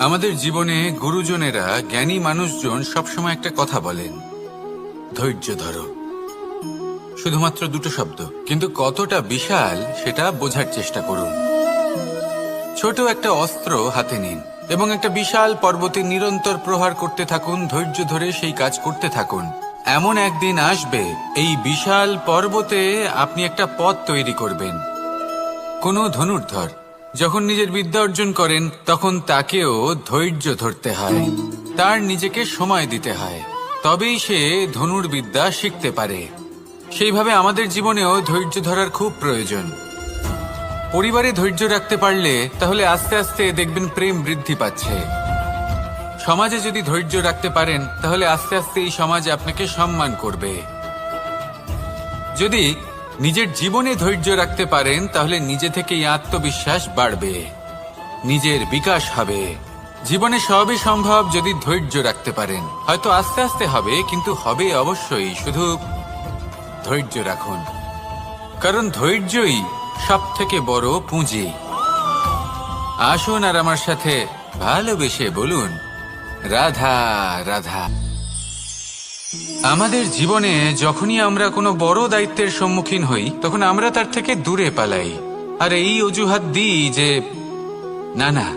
আমাদের জীবনে গুরুজনেরা, জ্ঞানী মানুষজন সবসময় একটা কথা বলেন, ধৈর্য ধরো। শুধুমাত্র দুটো শব্দ, কিন্তু কতটা বিশাল সেটা বোঝার চেষ্টা করুন। ছোট একটা অস্ত্র হাতে নিন এবং একটা বিশাল পর্বতে নিরন্তর প্রহার করতে থাকুন, ধৈর্য ধরে সেই কাজ করতে থাকুন। এমন একদিন আসবে এই বিশাল পর্বতে আপনি একটা পথ তৈরি করবেন। কোনো ধনুর্ধর যখন নিজের বিদ্যা অর্জন করেন তখন তাকেও ধৈর্য ধরতে হয়, তার নিজেকে সময় দিতে হয়, তবেই সে ধনুর্বিদ্যা শিখতে পারে। সেইভাবে আমাদের জীবনেও ধৈর্য ধরার খুব প্রয়োজন। পরিবারে ধৈর্য রাখতে পারলে তাহলে আস্তে আস্তে দেখবেন প্রেম বৃদ্ধি পাচ্ছে। সমাজে যদি ধৈর্য রাখতে পারেন তাহলে আস্তে আস্তে এই সমাজ আপনাকে সম্মান করবে। যদি নিজের জীবনে ধৈর্য রাখতে পারেন তাহলে নিজে থেকেই আত্মবিশ্বাস বাড়বে, নিজের বিকাশ হবে। জীবনে সবই সম্ভব যদি ধৈর্য রাখতে পারেন। হয়তো আস্তে আস্তে হবে, কিন্তু হবে অবশ্যই। শুধু ধৈর্য রাখুন, কারণ ধৈর্যই সবথেকে বড় পুঁজি। আসুন আর আমার সাথে ভালোবেসে বলুন, রাধা রাধা। আমাদের জীবনে যখনই আমরা কোনো বড় দায়িত্বের সম্মুখীন হই তখন আমরা তার থেকে দূরে পালাই, আর এই অজুহাত দিই যে না না,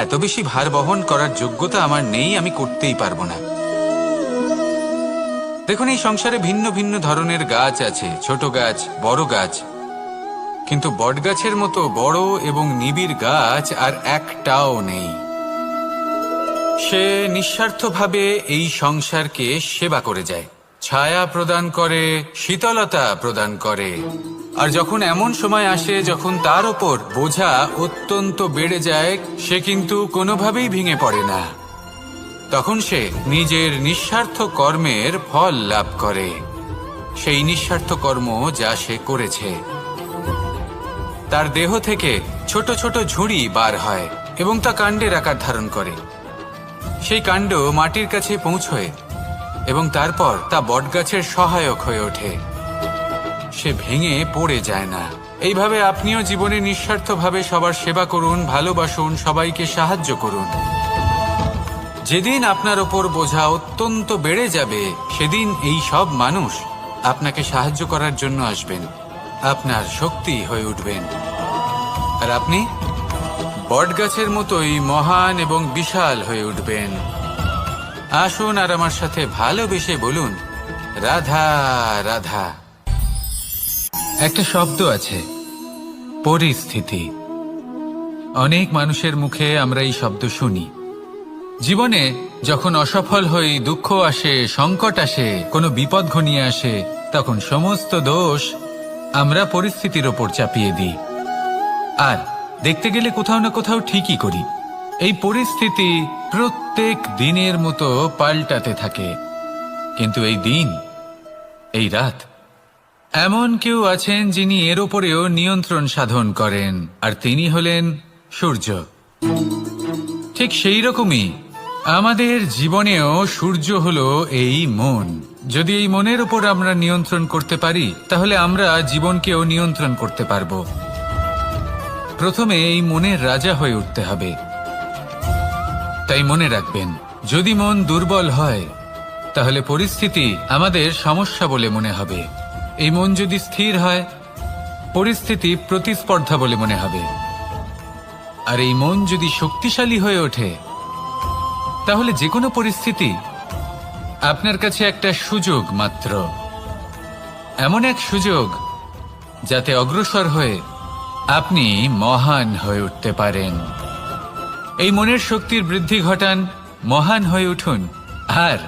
এত বেশি ভার বহন করার যোগ্যতা আমার নেই, আমি করতেই পারবো না। দেখুন, এই সংসারে ভিন্ন ভিন্ন ধরনের গাছ আছে, ছোট গাছ, বড় গাছ, কিন্তু বটগাছের মতো বড় এবং নিবিড় গাছ আর একটাও নেই। সে নিঃস্বার্থভাবে এই সংসারকে সেবা করে যায়, ছায়া প্রদান করে, শীতলতা প্রদান করে। আর যখন এমন সময় আসে যখন তার ওপর বোঝা অত্যন্ত বেড়ে যায়, সে কিন্তু কোনোভাবেই ভেঙে পড়ে না। তখন সে নিজের নিঃস্বার্থ কর্মের ফল লাভ করে, সেই নিঃস্বার্থ কর্ম যা সে করেছে। তার দেহ থেকে ছোট ছোট ঝুড়ি বার হয় এবং তা কাণ্ডের আকার ধারণ করে। সেই কাণ্ড মাটির কাছে পৌঁছয় এবং তারপর তা বটগাছের সহায়ক হয়ে ওঠে। সে ভেঙে পড়ে যায় না। এইভাবে আপনিও জীবনে নিঃস্বার্থভাবে সবার সেবা করুন, ভালোবাসুন, সবাইকে সাহায্য করুন। যেদিন আপনার ওপর বোঝা অত্যন্ত বেড়ে যাবে সেদিন এই সব মানুষ আপনাকে সাহায্য করার জন্য আসবেন, আপনার শক্তি হয়ে উঠবেন, আর আপনি বটগাছের মতোই মহান এবং বিশাল হয়ে উঠবেন। আসুন আর আমার সাথে ভালোবেসে বলুন, রাধা রাধা। একটা শব্দ আছে, পরিস্থিতি। অনেক মানুষের মুখে আমরা এই শব্দ শুনি। জীবনে যখন অসফল হই, দুঃখ আসে, সংকট আসে, কোনো বিপদ ঘনিয়ে আসে, তখন সমস্ত দোষ আমরা পরিস্থিতির ওপর চাপিয়ে দিই। আর দেখতে গেলে কোথাও না কোথাও ঠিকই করি। এই পরিস্থিতি প্রত্যেক দিনের মতো পাল্টাতে থাকে, কিন্তু এই দিন, এই রাত, এমন কেউ আছেন যিনি এর ওপরেও নিয়ন্ত্রণ সাধন করেন, আর তিনি হলেন সূর্য। ঠিক সেই রকমই আমাদের জীবনেও সূর্য হলো এই মন। যদি এই মনের ওপর আমরা নিয়ন্ত্রণ করতে পারি তাহলে আমরা জীবনকেও নিয়ন্ত্রণ করতে পারবো। প্রথমে এই মনের রাজা হয়ে উঠতে হবে। তাই মনে রাখবেন, যদি মন দুর্বল হয় তাহলে পরিস্থিতি আমাদের সমস্যা বলে মনে হবে। এই মন যদি স্থির হয়, পরিস্থিতি প্রতিস্পর্ধা বলে মনে হবে। আর এই মন যদি শক্তিশালী হয়ে ওঠে তাহলে যে কোনো পরিস্থিতি আপনার কাছে একটা সুযোগ মাত্র, এমন এক সুযোগ যাতে অগ্রসর হয়ে আপনি মহান হয়ে উঠতে পারেন। এই মনের শক্তির বৃদ্ধি ঘটান, মহান হয়ে উঠুন, আর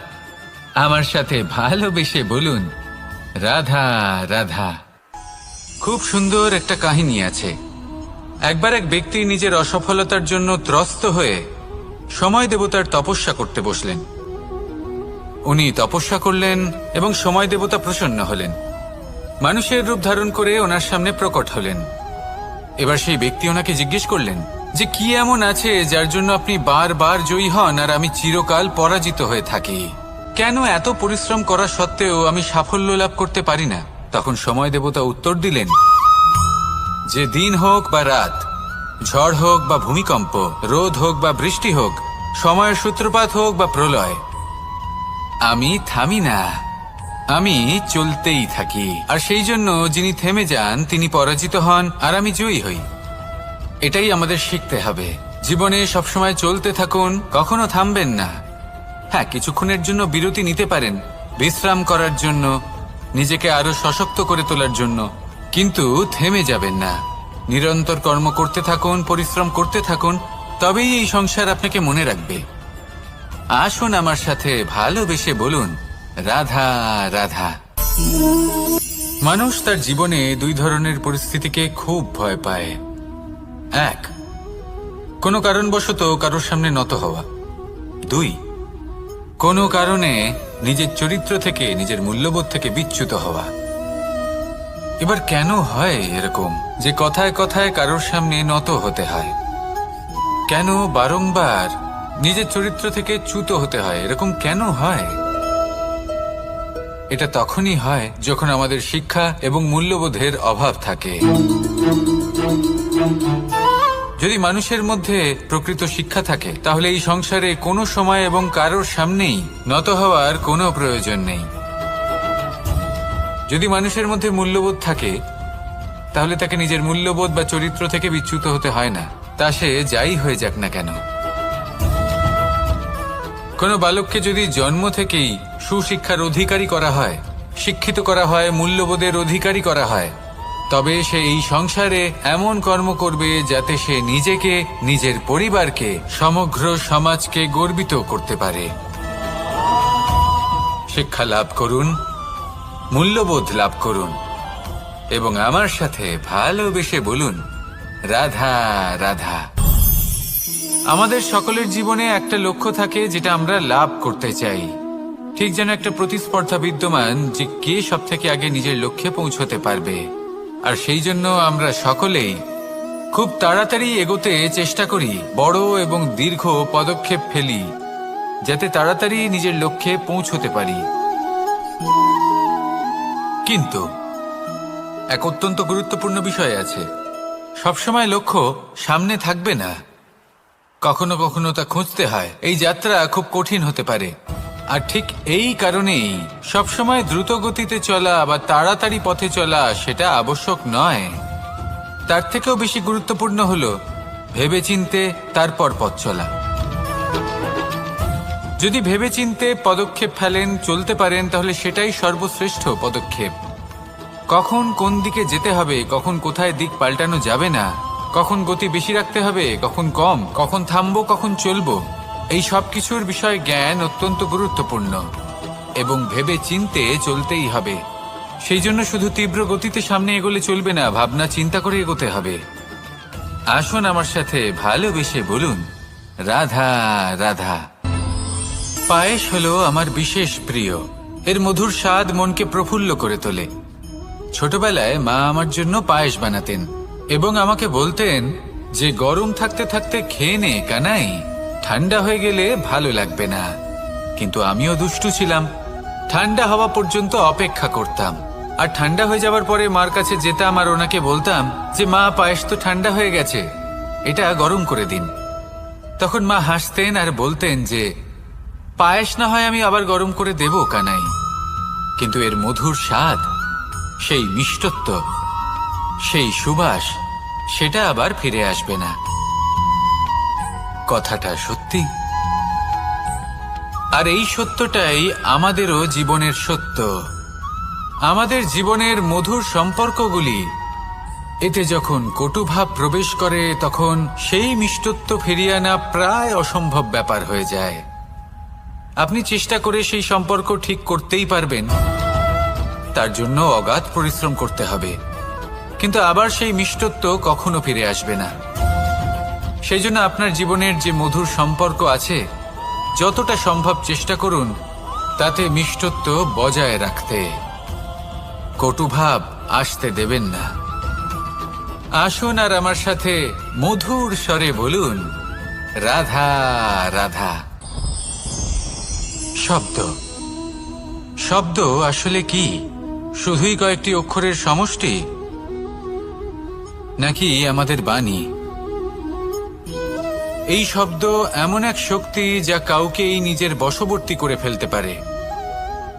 আমার সাথে ভালোবেসে বলুন, রাধা রাধা। খুব সুন্দর একটা কাহিনী আছে। একবার এক ব্যক্তি নিজের অসফলতার জন্য ত্রস্ত হয়ে সময় দেবতার তপস্যা করতে বসলেন। উনি তপস্যা করলেন এবং সময় দেবতা প্রসন্ন হলেন, মানুষের রূপ ধারণ করে ওনার সামনে প্রকট হলেন। এবার সেই ব্যক্তি ওনাকে জিজ্ঞেস করলেন যে কি এমন আছে যার জন্য আপনি বারবার জয়ী হন আর আমি চিরকাল পরাজিত হয়ে থাকি? কেন এত পরিশ্রম করা সত্ত্বেও আমি সাফল্য লাভ করতে পারি না? তখন সময় দেবতা উত্তর দিলেন যে দিন হোক বা রাত, ঝড় হোক বা ভূমিকম্প, রোদ হোক বা বৃষ্টি হোক, সময়ের সূত্রপাত হোক বা প্রলয়, আমি থামি না, আমি চলতেই থাকি। আর সেই জন্য যিনি থেমে যান তিনি পরাজিত হন, আর আমি জয়ী হই। এটাই আমাদের শিখতে হবে। জীবনে সবসময় চলতে থাকুন, কখনো থামবেন না। হ্যাঁ, কিছুক্ষণের জন্য বিরতি নিতে পারেন, বিশ্রাম করার জন্য, নিজেকে আরো সশক্ত করে তোলার জন্য, কিন্তু থেমে যাবেন না। নিরন্তর কর্ম করতে থাকুন, পরিশ্রম করতে থাকুন, তবেই এই সংসার আপনাকে মনে রাখবে। আসুন আমার সাথে ভালোবেসে বলুন, রাধা রাধা। মানুষ তার জীবনে দুই ধরনের পরিস্থিতিকে খুব ভয় পায়। এক, কোনো কারণবশত কারোর সামনে নত হওয়া। দুই, কোনো কারণে নিজের চরিত্র থেকে, নিজের মূল্যবোধ থেকে বিচ্যুত হওয়া। এবার কেন হয় এরকম যে কথায় কথায় কারোর সামনে নত হতে হয়? কেন বারংবার নিজের চরিত্র থেকে চ্যুত হতে হয়? এরকম কেন হয়? এটা তখনই হয় যখন আমাদের শিক্ষা এবং মূল্যবোধের অভাব থাকে। যদি মানুষের মধ্যে প্রকৃত শিক্ষা থাকে, তাহলে এই সংসারে কোনো সময় এবং কারোর সামনেই নত হওয়ার কোনো প্রয়োজন নেই। যদি মানুষের মধ্যে মূল্যবোধ থাকে, তাহলে তাকে নিজের মূল্যবোধ বা চরিত্র থেকে বিচ্যুত হতে হয় না, তা সে যাই হয়ে যাক না কেন। কোনো বালককে যদি জন্ম থেকেই সুশিক্ষার অধিকারী করা হয়, শিক্ষিত করা হয়, মূল্যবোধের অধিকারী করা হয়, তবে সে এই সংসারে এমন কর্ম করবে যাতে সে নিজেকে, নিজের পরিবারকে, সমগ্র সমাজকে গর্বিত করতে পারে। শিক্ষা লাভ করুন, মূল্যবোধ লাভ করুন, এবং আমার সাথে ভালোবেসে বলুন, রাধা রাধা। আমাদের সকলের জীবনে একটা লক্ষ্য থাকে যেটা আমরা লাভ করতে চাই। ঠিক যেন একটা প্রতিস্পর্ধা বিদ্যমান যে কে সব থেকে আগে নিজের লক্ষ্যে পৌঁছতে পারবে। আর সেই জন্য আমরা সকলেই খুব তাড়াতাড়ি এগোতে চেষ্টা করি, বড় এবং দীর্ঘ পদক্ষেপ ফেলি, যাতে তাড়াতাড়ি নিজের লক্ষ্যে পৌঁছতে পারি। কিন্তু এক অত্যন্ত গুরুত্বপূর্ণ বিষয় আছে, সবসময় লক্ষ্য সামনে থাকবে না, কখনো কখনো তা খুঁজতে হয়। এই যাত্রা খুব কঠিন হতে পারে, আর ঠিক এই কারণেই সবসময় দ্রুত গতিতে চলা বা তাড়াতাড়ি পথে চলা সেটা আবশ্যক নয়। তার থেকেও বেশি গুরুত্বপূর্ণ হলো ভেবেচিন্তে তারপর পথ চলা। যদি ভেবেচিন্তে পদক্ষেপ ফেলেন, চলতে পারেন, তাহলে সেটাই সর্বশ্রেষ্ঠ পদক্ষেপ। কখন কোন দিকে যেতে হবে, কখন কোথায় দিক পাল্টানো যাবে না, কখন গতি বেশি রাখতে হবে, কখন কম, কখন থামবো, কখন চলবো, এই সব কিছুর বিষয়ে জ্ঞান অত্যন্ত গুরুত্বপূর্ণ, এবং ভেবে চিন্তে চলতেই হবে। সেই জন্য শুধু তীব্র গতিতে সামনে এগোলে চলবে না, ভাবনা চিন্তা করে এগোতে হবে। আসুন আমার সাথে ভালোবেসে বলুন, রাধা রাধা। পায়েস হলো আমার বিশেষ প্রিয়। এর মধুর স্বাদ মনকে প্রফুল্ল করে তোলে। ছোটবেলায় মা আমার জন্য পায়েস বানাতেন এবং আমাকে বলতেন যে গরম থাকতে থাকতে খেয়ে নে কানাই, ঠান্ডা হয়ে গেলে ভালো লাগবে না। কিন্তু আমিও দুষ্টু ছিলাম, ঠান্ডা হওয়া পর্যন্ত অপেক্ষা করতাম, আর ঠান্ডা হয়ে যাওয়ার পরে মার কাছে যেতাম আর ওনাকে বলতাম যে মা, পায়েস তো ঠান্ডা হয়ে গেছে, এটা গরম করে দিন। তখন মা হাসতেন আর বলতেন যে পায়েস না হয় আমি আবার গরম করে দেব কানাই, কিন্তু এর মধুর স্বাদ, সেই মিষ্টত্ব, সেই সুবাস, সেটা আবার ফিরে আসবে না। কথাটা সত্যি, আর এই সত্যটাই আমাদেরও জীবনের সত্য। আমাদের জীবনের মধুর সম্পর্কগুলি, এতে যখন কটুভাব প্রবেশ করে তখন সেই মিষ্টত্ব ফিরিয়ে আনা প্রায় অসম্ভব ব্যাপার হয়ে যায়। আপনি চেষ্টা করে সেই সম্পর্ক ঠিক করতেই পারবেন, তার জন্য অগাধ পরিশ্রম করতে হবে, কিন্তু আবার সেই মিষ্টত্ব কখনো ফিরে আসবে না। সেই জন্য আপনার জীবনের যে মধুর সম্পর্ক আছে, যতটা সম্ভব চেষ্টা করুন তাতে মিষ্টত্ব বজায় রাখতে। কটুভাব আসতে দেবেন না। আসুন আর আমার সাথে মধুর স্বরে বলুন, রাধা রাধা। শব্দ, শব্দ আসলে কি? শুধুই কয়েকটি অক্ষরের সমষ্টি, নাকি আমাদের বাণী, এই শব্দ এমন এক শক্তি যা কাউকে এই নিজের বশবর্তী করে ফেলতে পারে।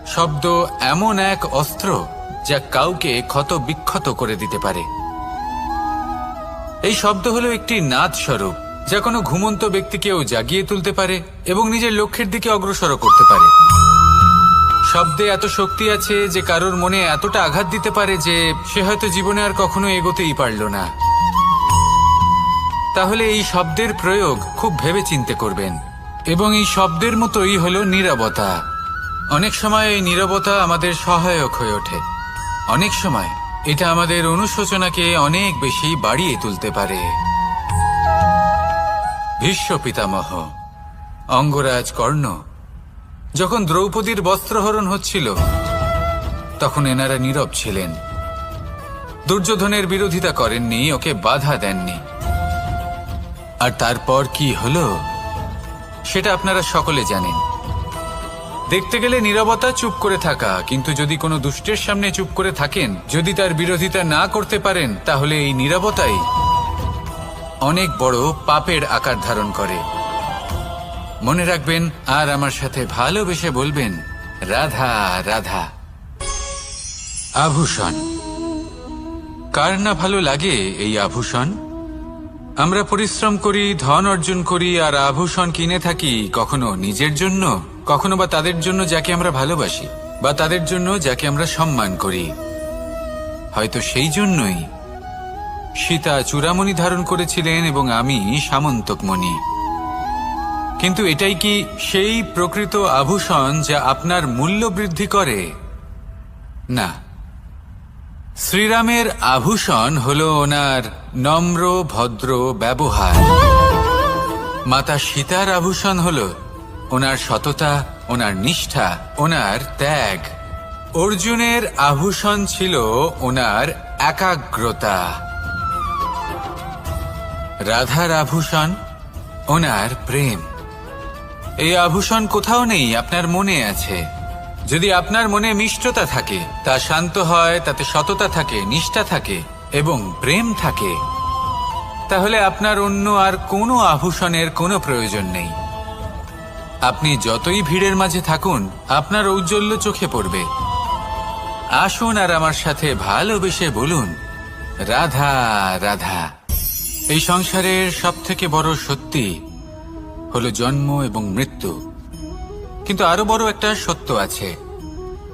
শব্দ এমন এক অস্ত্র যা কাউকে ক্ষত বিক্ষত করে দিতে পারে। এই শব্দ হলো একটি নাদ স্বরূপ যা কোনো ঘুমন্ত ব্যক্তিকেও জাগিয়ে তুলতে পারে এবং নিজের লক্ষ্যের দিকে অগ্রসর করতে পারে। শব্দে এত শক্তি আছে যে কারোর মনে এতটা আঘাত দিতে পারে যে সে হয়তো জীবনে আর কখনো এগোতেই পারল না। তাহলে এই শব্দের প্রয়োগ খুব ভেবেচিন্তে করবেন। এবং এই শব্দের মতোই হলো নীরবতা। অনেক সময় এই নীরবতা আমাদের সহায়ক হয়ে ওঠে। অনেক সময় এটা আমাদের অনুশোচনাকে অনেক বেশি বাড়িয়ে তুলতে পারে। ভীষ্ম পিতামহ, অঙ্গরাজ কর্ণ যখন দ্রৌপদীর বস্ত্রহরণ হচ্ছিল তখন এনারা নীরব ছিলেন। দুর্যোধনের বিরোধিতা করেননি, ওকে বাধা দেননি। আর তারপর কি হলো সেটা আপনারা সকলে জানেন। দেখতে গেলে নীরবতা চুপ করে থাকা, কিন্তু যদি কোনো দুষ্টের সামনে চুপ করে থাকেন, যদি তার বিরোধিতা না করতে পারেন, তাহলে এই নীরবতাই অনেক বড় পাপের আকার ধারণ করে। মনে রাখবেন আর আমার সাথে ভালোবেসে বলবেন, রাধা রাধা। আভূষণ। কার না ভালো লাগে এই আভূষণ? আমরা পরিশ্রম করি, ধন অর্জন করি আর আভূষণ কিনে থাকি, কখনো নিজের জন্য, কখনো বা তাদের জন্য যাকে আমরা ভালোবাসি, বা তাদের জন্য যাকে আমরা সম্মান করি। হয়তো সেই জন্যই সীতা চূড়ামণি ধারণ করেছিলেন এবং আমি সামন্তকমণি। কিন্তু এটাই কি সেই প্রকৃত আভূষণ যা আপনার মূল্য বৃদ্ধি করে? না। শ্রীরামের আভূষণ হলো ওনার নম্র ভদ্র ব্যবহার। মাতা সীতার আভূষণ হলো ওনার সততা, ওনার নিষ্ঠা, ওনার ত্যাগ। অর্জুনের আভূষণ ছিল ওনার একাগ্রতা। রাধার আভূষণ ওনার প্রেম। এই আভূষণ কোথাও নেই, আপনার মনে আছে। যদি আপনার মনে মিষ্টতা থাকে, তা শান্ত হয়, তাতে সততা থাকে, নিষ্ঠা থাকে এবং প্রেম থাকে, তাহলে আপনার অন্য আর কোনো আভূষণের কোনো প্রয়োজন নেই। আপনি যতই ভিড়ের মাঝে থাকুন, আপনার ঔজ্জ্বল্য চোখে পড়বে। আসুন আর আমার সাথে ভালোবেসে বলুন, রাধা রাধা। এই সংসারের সবথেকে বড় সত্যি হলো জন্ম এবং মৃত্যু, কিন্তু আরো বড় একটা সত্য আছে,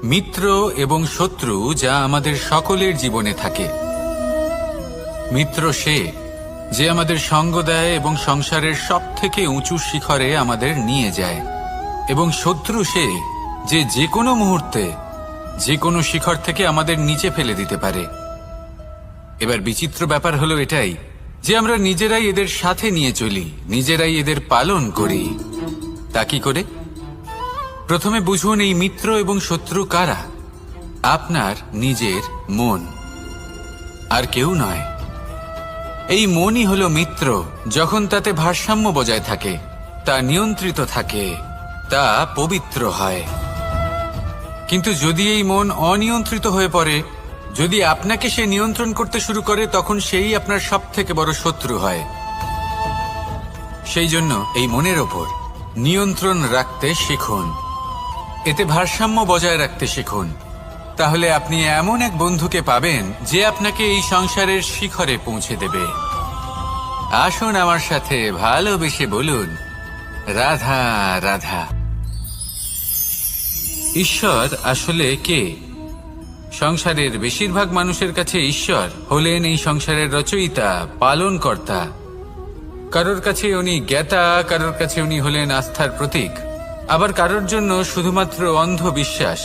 মিত্র এবং শত্রু, যা আমাদের সকলের জীবনে থাকে। মিত্র সে যে আমাদের সঙ্গ দেয় এবং সংসারের সবথেকে উঁচু শিখরে আমাদের নিয়ে যায়, এবং শত্রু সে যে যে কোনো মুহূর্তে যে কোনো শিখর থেকে আমাদের নিচে ফেলে দিতে পারে। এবার বিচিত্র ব্যাপার হলো এটাই যে আমরা নিজেরাই এদের সাথে নিয়ে চলি, নিজেরাই এদের পালন করি। তা কি করে? প্রথমে বুঝুন এই মিত্র এবং শত্রু কারা। আপনার নিজের মন, আর কেউ নয়। এই মনই হলো মিত্র যখন তাতে ভারসাম্য বজায় থাকে, তা নিয়ন্ত্রিত থাকে, তা পবিত্র হয়। কিন্তু যদি এই মন অনিয়ন্ত্রিত হয়ে পড়ে, যদি আপনাকে সে নিয়ন্ত্রণ করতে শুরু করে, তখন সেই আপনার সবথেকে বড় শত্রু হয়। সেই জন্য এই মনের ওপর নিয়ন্ত্রণ রাখতে শিখুন, এতে ভারসাম্য বজায় রাখতে শিখুন। তাহলে আপনি এমন এক বন্ধুকে পাবেন যে আপনাকে এই সংসারের শিখরে পৌঁছে দেবে। আসুন আমার সাথে ভালোবেসে বলুন, রাধা রাধা। ঈশ্বর আসলে কে? সংসারের বেশিরভাগ মানুষের কাছে ঈশ্বর হলেন এই সংসারের রচয়িতা, পালনকর্তা। কারোর কাছে উনি জ্ঞাতা, কারোর কাছে উনি হলেন আস্থার প্রতীক, আবার কারোর জন্য শুধুমাত্র অন্ধ বিশ্বাস।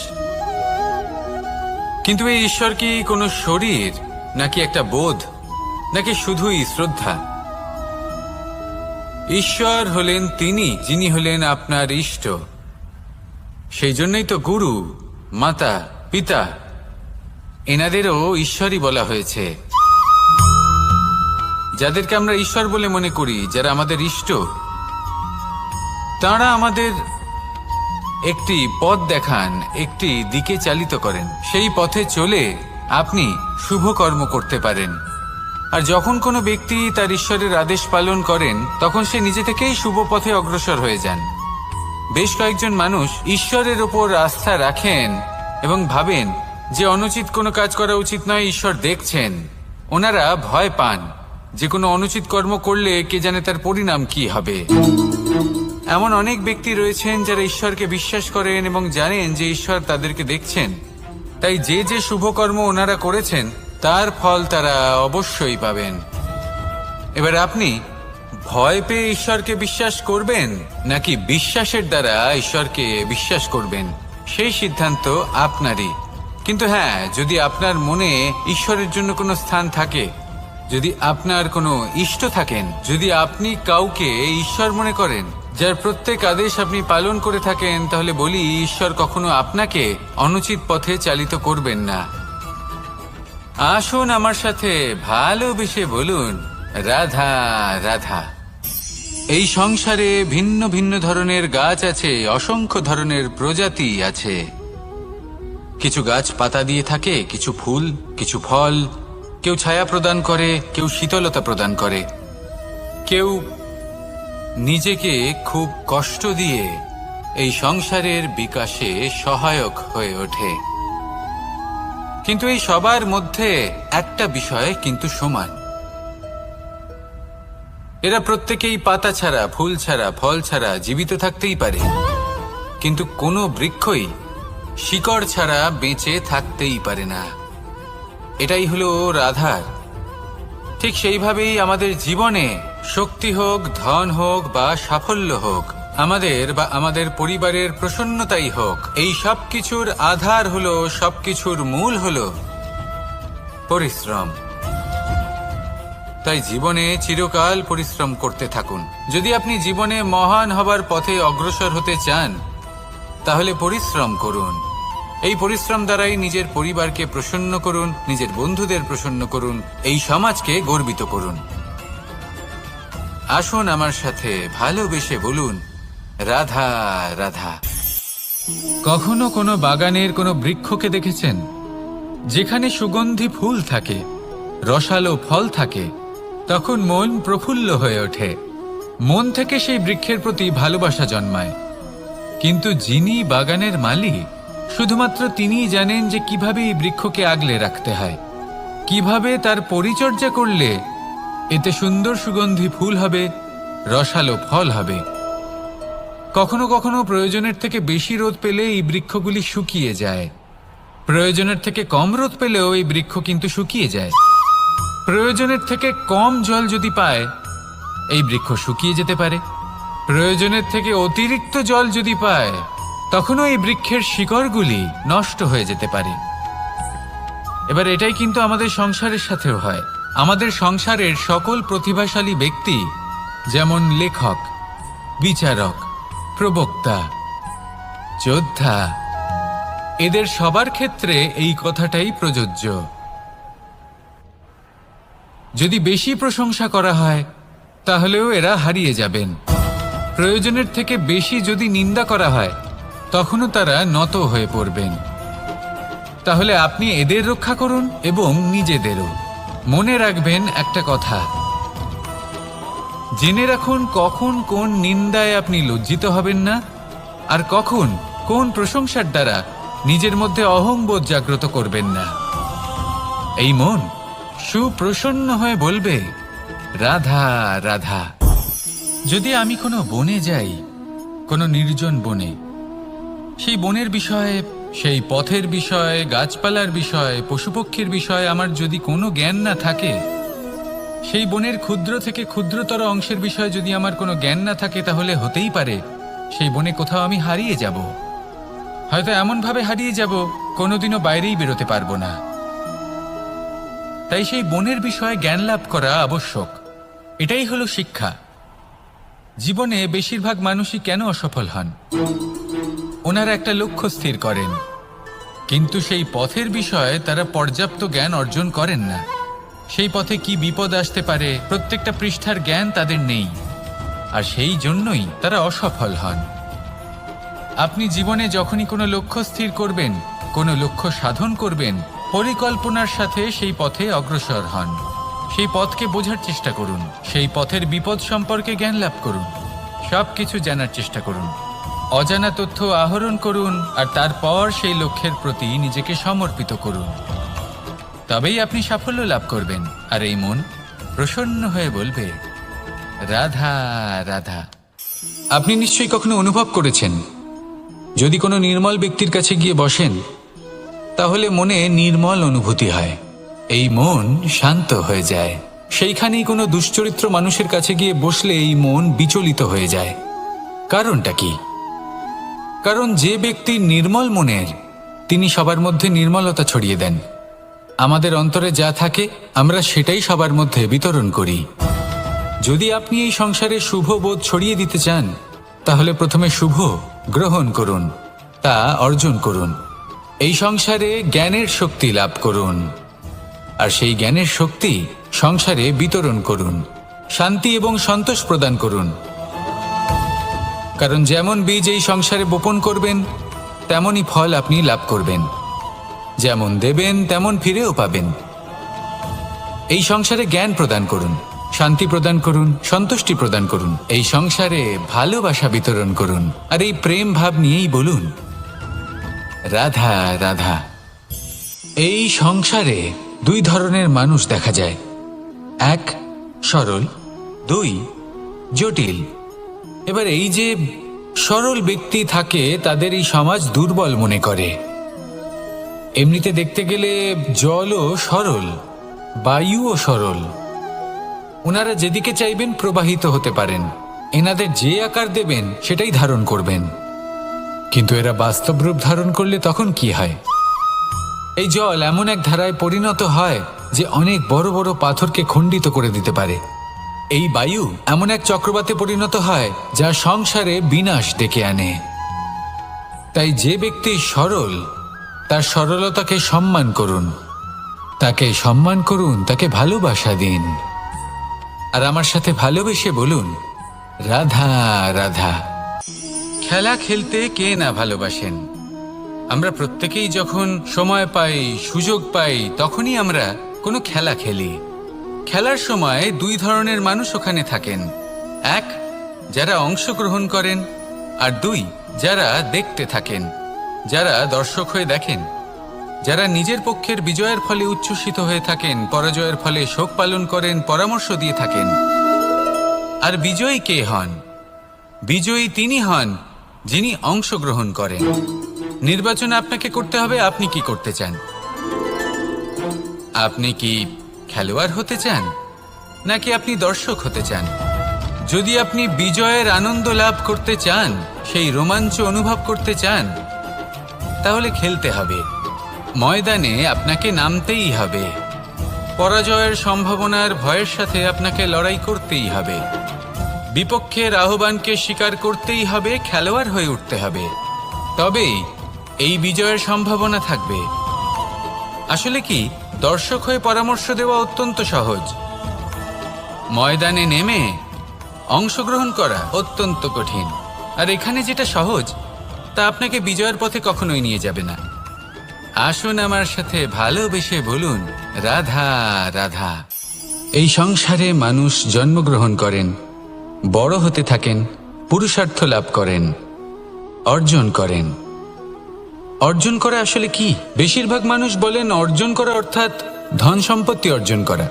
কিন্তু এই ঈশ্বর কি কোনো শরীর, নাকি একটা বোধ, নাকি শুধুই শ্রদ্ধা? ঈশ্বর হলেন তিনি যিনি হলেন আপনার ইষ্ট। সেই জন্যই তো গুরু, মাতা, পিতা এনাদেরও ঈশ্বরই বলা হয়েছে। যাদেরকে আমরা ঈশ্বর বলে মনে করি, যারা আমাদের ইষ্ট, তাঁরা আমাদের একটি পথ দেখান, একটি দিকে চালিত করেন। সেই পথে চলে আপনি শুভ কর্ম করতে পারেন, আর যখন কোনো ব্যক্তি তার ঈশ্বরের আদেশ পালন করেন তখন সে নিজে থেকেই শুভ পথে অগ্রসর হয়ে যান। বেশ কয়েকজন মানুষ ঈশ্বরের ওপর আস্থা রাখেন এবং ভাবেন যে অনুচিত কোনো কাজ করা উচিত নয়, ঈশ্বর দেখছেন। ওনারা ভয় পান যে কোনো অনুচিত কর্ম করলে কে জানে তার পরিণাম কি হবে। এমন অনেক ব্যক্তি রয়েছেন যারা ঈশ্বরকে বিশ্বাস করেন এবং জানেন যে ঈশ্বর তাদেরকে দেখছেন, তাই যে যে শুভ কর্ম ওনারা করেছেন তার ফল তারা অবশ্যই পাবেন। এবার আপনি ভয় পেয়ে ঈশ্বরকে বিশ্বাস করবেন নাকি বিশ্বাসের দ্বারা ঈশ্বরকে বিশ্বাস করবেন, সেই সিদ্ধান্ত আপনারই। কিন্তু হ্যাঁ, যদি আপনার মনে ঈশ্বরের জন্য কোনো স্থান থাকে, যদি আপনার কোনো ইষ্ট থাকেন, যদি আপনি কাউকে ঈশ্বর মনে করেন যার প্রত্যেক আদেশ আপনি পালন করে থাকেন, তাহলে বলি ঈশ্বর কখনো আপনাকে অনুচিত পথে চালিত করবেন না। আসুন আমার সাথে ভালোবেসে বলুন, রাধা রাধা। এই সংসারে ভিন্ন ভিন্ন ধরনের গাছ আছে, অসংখ্য ধরনের প্রজাতি আছে। কিছু গাছ পাতা দিয়ে থাকে, কিছু ফুল, কিছু ফল। কেউ ছায়া প্রদান করে, কেউ শীতলতা প্রদান করে, কেউ নিজেকে খুব কষ্ট দিয়ে এই সংসারের বিকাশে সহায়ক হয়ে ওঠে। কিন্তু এই সবার মধ্যে একটা বিষয় কিন্তু সমান, এরা প্রত্যেকেই পাতা ছাড়া, ফুল ছাড়া, ফল ছাড়া জীবিত থাকতেই পারে, কিন্তু কোনো বৃক্ষই শিকড় ছাড়া বেঁচে থাকতেই পারে না। এটাই হলো রাধার। ঠিক সেইভাবেই আমাদের জীবনে শক্তি হোক, ধন হোক বা সাফল্য হোক, আমাদের বা আমাদের পরিবারের প্রসন্নতাই হোক, এই সব কিছুর আধার হলো, সবকিছুর মূল হলো পরিশ্রম। তাই জীবনে চিরকাল পরিশ্রম করতে থাকুন। যদি আপনি জীবনে মহান হবার পথে অগ্রসর হতে চান, তাহলে পরিশ্রম করুন। এই পরিশ্রম দ্বারাই নিজের পরিবারকে প্রসন্ন করুন, নিজের বন্ধুদের প্রসন্ন করুন, এই সমাজকে গর্বিত করুন। আসুন আমার সাথে ভালোবেসে বলুন, রাধা রাধা। কখনো কোনো বাগানের কোনো বৃক্ষকে দেখেছেন যেখানে সুগন্ধি ফুল থাকে, রসালো ফল থাকে? তখন মন প্রফুল্ল হয়ে ওঠে, মন থেকে সেই বৃক্ষের প্রতি ভালোবাসা জন্মায়। কিন্তু যিনি বাগানের মালিক, শুধুমাত্র তিনিই জানেন যে কিভাবে এই বৃক্ষকে আগলে রাখতে হয়, কিভাবে তার পরিচর্যা করলে এতে সুন্দর সুগন্ধি ফুল হবে, রসালো ফল হবে। কখনো কখনো প্রয়োজনের থেকে বেশি রোদ পেলে এই বৃক্ষগুলি শুকিয়ে যায়, প্রয়োজনের থেকে কম রোদ পেলেও এই বৃক্ষ কিন্তু শুকিয়ে যায়। প্রয়োজনের থেকে কম জল যদি পায়, এই বৃক্ষ শুকিয়ে যেতে পারে। প্রয়োজনের থেকে অতিরিক্ত জল যদি পায়, তখনও এই বৃক্ষের শিকড়গুলি নষ্ট হয়ে যেতে পারে। এবার এটাই কিন্তু আমাদের সংসারের সাথেও হয়। আমাদের সংসারের সকল প্রতিভাশালী ব্যক্তি, যেমন লেখক, বিচারক, প্রবক্তা, যোদ্ধা, এদের সবার ক্ষেত্রে এই কথাটাই প্রযোজ্য। যদি বেশি প্রশংসা করা হয়, তাহলেও এরা হারিয়ে যাবেন। প্রয়োজনের থেকে বেশি যদি নিন্দা করা হয়, তখনও তারা নত হয়ে পড়বেন। তাহলে আপনি এদের রক্ষা করুন এবং নিজেদেরও। মনে রাখবেন একটা কথা, জেনে রাখুন কখন কোন নিন্দায় আপনি লজ্জিত হবেন না, আর কখন কোন প্রশংসার দ্বারা নিজের মধ্যে অহংবোধ জাগ্রত করবেন না। এই মন সুপ্রসন্ন হয়ে বলবে, রাধা রাধা। যদি আমি কোনো বনে যাই, কোনো নির্জন বনে, সেই বনের বিষয়ে, সেই পথের বিষয়ে, গাছপালার বিষয়ে, পশুপক্ষীর বিষয়ে আমার যদি কোনো জ্ঞান না থাকে, সেই বনের ক্ষুদ্র থেকে ক্ষুদ্রতর অংশের বিষয়ে যদি আমার কোনো জ্ঞান না থাকে, তাহলে হতেই পারে সেই বনে কোথাও আমি হারিয়ে যাব। হয়তো এমনভাবে হারিয়ে যাব, কোনোদিনও বাইরেই বেরোতে পারবো না। তাই সেই বনের বিষয়ে জ্ঞান লাভ করা আবশ্যক। এটাই হলো শিক্ষা। জীবনে বেশিরভাগ মানুষই কেন অসফল হন? ওনারা একটা লক্ষ্য স্থির করেন, কিন্তু সেই পথের বিষয়ে তারা পর্যাপ্ত জ্ঞান অর্জন করেন না। সেই পথে কি বিপদ আসতে পারে প্রত্যেকটা পৃষ্ঠার জ্ঞান তাদের নেই, আর সেই জন্যই তারা অসফল হন। আপনি জীবনে যখনই কোনো লক্ষ্য স্থির করবেন, কোনো লক্ষ্য সাধন করবেন, পরিকল্পনার সাথে সেই পথে অগ্রসর হন। সেই পথকে বোঝার চেষ্টা করুন, সেই পথের বিপদ সম্পর্কে জ্ঞান লাভ করুন, সব কিছু জানার চেষ্টা করুন, অজানা তথ্য আহরণ করুন, আর তারপর সেই লক্ষ্যের প্রতি নিজেকে সমর্পিত করুন। তবেই আপনি সাফল্য লাভ করবেন। আর এই মন প্রসন্ন হয়ে বলবে, রাধা রাধা। আপনি নিশ্চয়ই কখনো অনুভব করেছেন, যদি কোনো নির্মল ব্যক্তির কাছে গিয়ে বসেন তাহলে মনে নির্মল অনুভূতি হয়, এই মন শান্ত হয়ে যায়। সেইখানেই কোনো দুশ্চরিত্র মানুষের কাছে গিয়ে বসলে এই মন বিচলিত হয়ে যায়। কারণটা কি? কারণ যে ব্যক্তি নির্মল মনের, তিনি সবার মধ্যে নির্মলতা ছড়িয়ে দেন। আমাদের অন্তরে যা থাকে আমরা সেটাই সবার মধ্যে বিতরণ করি। যদি আপনি এই সংসারে শুভ বোধ ছড়িয়ে দিতে চান, তাহলে প্রথমে শুভ গ্রহণ করুন, তা অর্জন করুন। এই সংসারে জ্ঞানের শক্তি লাভ করুন, আর সেই জ্ঞানের শক্তি সংসারে বিতরণ করুন। শান্তি এবং সন্তোষ প্রদান করুন। কারণ যেমন বীজ এই সংসারে বপন করবেন, তেমনই ফল আপনি লাভ করবেন। যেমন দেবেন তেমন ফিরেও পাবেন। এই সংসারে জ্ঞান প্রদান করুন, শান্তি প্রদান করুন, সন্তুষ্টি প্রদান করুন। এই সংসারে ভালোবাসা বিতরণ করুন, আর এই প্রেম ভাব নিয়েই বলুন, রাধা রাধা। এই সংসারে দুই ধরনের মানুষ দেখা যায়, এক সরল, দুই জটিল। এবার এই যে সরল ব্যক্তি থাকে, তাদের এই সমাজ দুর্বল মনে করে। এমনিতে দেখতে গেলে জলও সরল, বায়ুও সরল। ওনারা যেদিকে চাইবেন প্রবাহিত হতে পারেন, এনাদের যে আকার দেবেন সেটাই ধারণ করবেন। কিন্তু এরা বাস্তব রূপ ধারণ করলে তখন কি হয়? এই জল এমন এক ধারায় পরিণত হয় যে অনেক বড় বড় পাথরকে খণ্ডিত করে দিতে পারে। এই বায়ু এমন এক চক্রবাতে পরিণত হয় যা সংসারে বিনাশ ডেকে আনে। তাই যে ব্যক্তি সরল, তার সরলতাকে সম্মান করুন, তাকে সম্মান করুন, তাকে ভালোবাসা দিন। আর আমার সাথে ভালোবেসে বলুন, রাধা রাধা। খেলা খেলতে কে না ভালোবাসেন? আমরা প্রত্যেকেই যখন সময় পাই, সুযোগ পাই, তখনই আমরা কোনো খেলা খেলি। খেলার সময় দুই ধরনের মানুষ ওখানে থাকেন, এক যারা অংশগ্রহণ করেন, আর দুই যারা দেখতে থাকেন, যারা দর্শক হয়ে দেখেন, যারা নিজের পক্ষের বিজয়ের ফলে উচ্ছ্বসিত হয়ে থাকেন, পরাজয়ের ফলে শোক পালন করেন, পরামর্শ দিয়ে থাকেন। আর বিজয়ী কে হন? বিজয়ী তিনি হন যিনি অংশগ্রহণ করেন। নির্বাচনে আপনাকে করতে হবে, আপনি কি করতে চান? আপনি কি খেলোয়াড় হতে চান, নাকি আপনি দর্শক হতে চান? যদি আপনি বিজয়ের আনন্দ লাভ করতে চান, সেই রোমাঞ্চ অনুভব করতে চান, তাহলে খেলতে হবে। ময়দানে আপনাকে নামতেই হবে। পরাজয়ের সম্ভাবনার ভয়ের সাথে আপনাকে লড়াই করতেই হবে। বিপক্ষের আহ্বানকে স্বীকার করতেই হবে, খেলোয়াড় হয়ে উঠতে হবে। তবেই এই বিজয়ের সম্ভাবনা থাকবে। আসলে কি, দর্শক হয়ে পরামর্শ দেওয়া অত্যন্ত সহজ, ময়দানে নেমে অংশগ্রহণ করা অত্যন্ত কঠিন। আর এখানে যেটা সহজ, তা আপনাকে বিজয়ের পথে কখনোই নিয়ে যাবে না। আসুন আমার সাথে ভালোবেসে বলুন, রাধা রাধা। এই সংসারে মানুষ জন্মগ্রহণ করেন, বড় হতে থাকেন, পুরুষার্থ লাভ করেন, অর্জন করেন। অর্জন করা আসলে কি? বেশিরভাগ মানুষ বলেন অর্জন করা অর্থাৎ ধন সম্পত্তি অর্জন করা।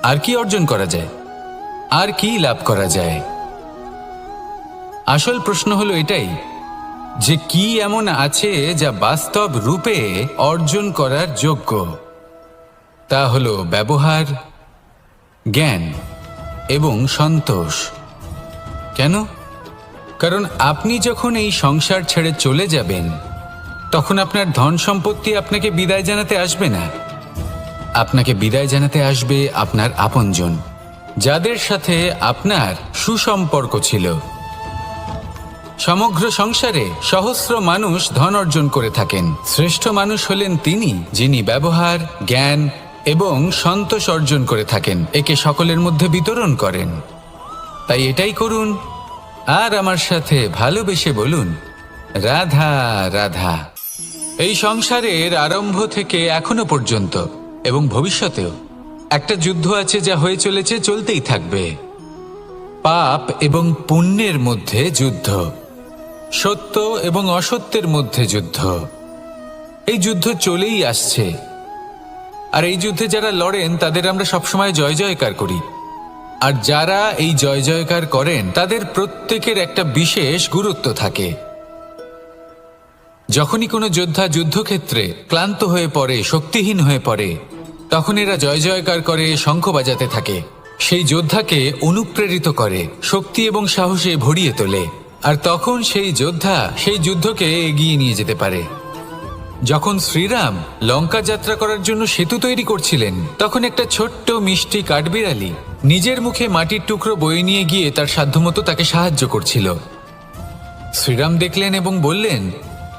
আর কি অর্জন করা যায়? আর কি লাভ করা যায়? আসল প্রশ্ন হলো এটাই যে কি এমন আছে যা বাস্তব রূপে অর্জন করার যোগ্য। তা হলো ব্যবহার, জ্ঞান এবং সন্তোষ। কেন? কারণ আপনি যখন এই সংসার ছেড়ে চলে যাবেন, তখন আপনার ধন সম্পত্তি আপনাকে বিদায় জানাতে আসবে না। আপনাকে বিদায় জানাতে আসবে আপনার আপনজন, যাদের সাথে আপনার সুসম্পর্ক ছিল। সমগ্র সংসারে সহস্র মানুষ ধন অর্জন করে থাকেন। শ্রেষ্ঠ মানুষ হলেন তিনি যিনি ব্যবহার, জ্ঞান এবং সন্তোষ অর্জন করে থাকেন, একে সকলের মধ্যে বিতরণ করেন। তাই এটাই করুন, আর আমার সাথে ভালোবেসে বলুন, রাধা রাধা। এই সংসারের আরম্ভ থেকে এখনো পর্যন্ত এবং ভবিষ্যতেও একটা যুদ্ধ আছে যা হয়ে চলেছে, চলতেই থাকবে। পাপ এবং পুণ্যের মধ্যে যুদ্ধ, সত্য এবং অসত্যের মধ্যে যুদ্ধ। এই যুদ্ধ চলেই আসছে, আর এই যুদ্ধে যারা লড়েন তাদের আমরা সবসময় জয় জয়কার করি। আর যারা এই জয় জয়কার করেন তাদের প্রত্যেকের একটা বিশেষ গুরুত্ব থাকে। যখনই কোনো যোদ্ধা যুদ্ধক্ষেত্রে ক্লান্ত হয়ে পড়ে, শক্তিহীন হয়ে পড়ে, তখন এরা জয় জয়কার করে, শঙ্খ বাজাতে থাকে। সেই যোদ্ধাকে অনুপ্রেরিত করে, শক্তি এবং সাহসে ভরিয়ে তোলে, আর তখন সেই যোদ্ধা সেই যুদ্ধকে এগিয়ে নিয়ে যেতে পারে। যখন শ্রীরাম লঙ্কা যাত্রা করার জন্য সেতু তৈরি করছিলেন, তখন একটা ছোট্ট মিষ্টি কাঠবিড়ালি নিজের মুখে মাটির টুকরো বয়ে নিয়ে গিয়ে তার সাধ্যমতো তাকে সাহায্য করছিল। শ্রীরাম দেখলেন এবং বললেন